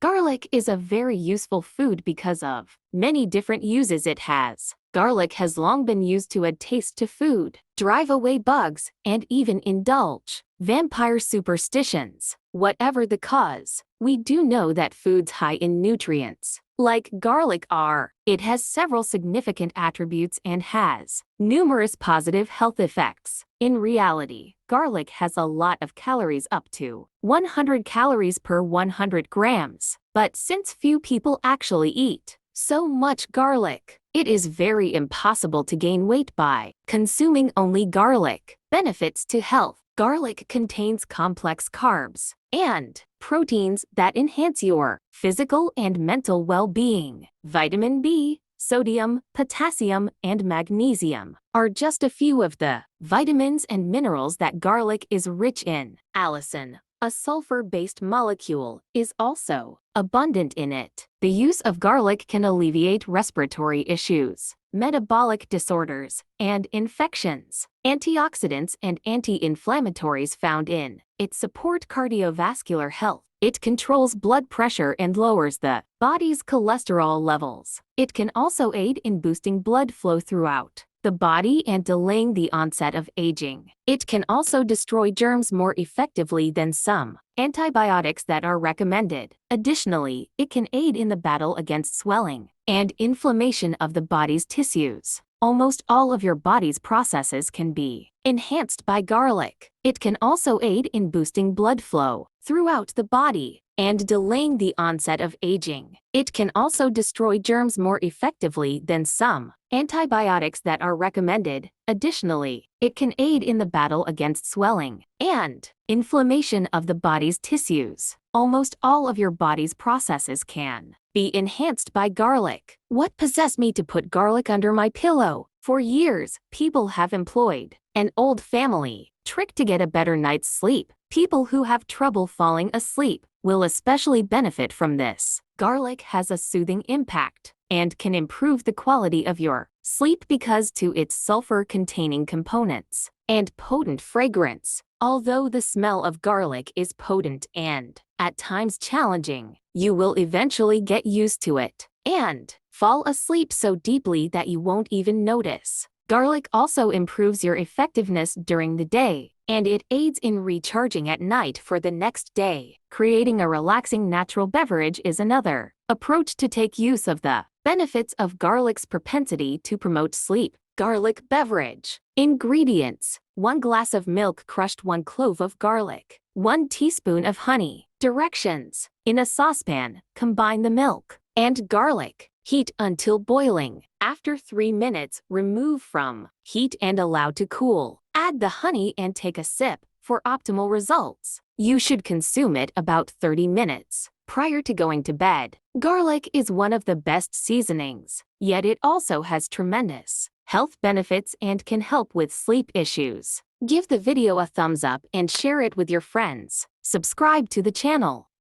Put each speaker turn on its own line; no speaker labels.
Garlic is a very useful food because of many different uses it has. Garlic has long been used to add taste to food, drive away bugs, and even indulge vampire superstitions. Whatever the cause, we do know that foods high in nutrients, like garlic are. It has several significant attributes and has numerous positive health effects. In reality, garlic has a lot of calories, up to 100 calories per 100 grams. But since few people actually eat so much garlic, it is very impossible to gain weight by consuming only garlic. Benefits to health. Garlic contains complex carbs and proteins that enhance your physical and mental well-being. Vitamin B, sodium, potassium, and magnesium are just a few of the vitamins and minerals that garlic is rich in. Allicin, a sulfur-based molecule, is also abundant in it. The use of garlic can alleviate respiratory issues, metabolic disorders, and infections. Antioxidants and anti-inflammatories found in it support cardiovascular health. It controls blood pressure and lowers the body's cholesterol levels. It can also aid in boosting blood flow throughout the body and delaying the onset of aging. It can also destroy germs more effectively than some antibiotics that are recommended. Additionally, it can aid in the battle against swelling and inflammation of the body's tissues. Almost all of your body's processes can be enhanced by garlic. It can also aid in boosting blood flow throughout the body and delaying the onset of aging. It can also destroy germs more effectively than some antibiotics that are recommended. Additionally, it can aid in the battle against swelling and inflammation of the body's tissues. Almost all of your body's processes can be enhanced by garlic. What possessed me to put garlic under my pillow? For years, people have employed an old family trick to get a better night's sleep. People who have trouble falling asleep will especially benefit from this. Garlic has a soothing impact and can improve the quality of your sleep because to its sulfur-containing components and potent fragrance. Although the smell of garlic is potent and at times challenging, you will eventually get used to it and fall asleep so deeply that you won't even notice. Garlic also improves your effectiveness during the day, and it aids in recharging at night for the next day. Creating a relaxing natural beverage is another approach to take use of the benefits of garlic's propensity to promote sleep. Garlic beverage. Ingredients: 1 glass of milk, crushed 1 clove of garlic, 1 teaspoon of honey. Directions: in a saucepan, combine the milk and garlic. Heat until boiling. After 3 minutes, remove from heat and allow to cool. Add the honey and take a sip for optimal results. You should consume it about 30 minutes prior to going to bed. Garlic is one of the best seasonings, yet it also has tremendous health benefits and can help with sleep issues. Give the video a thumbs up and share it with your friends. Subscribe to the channel.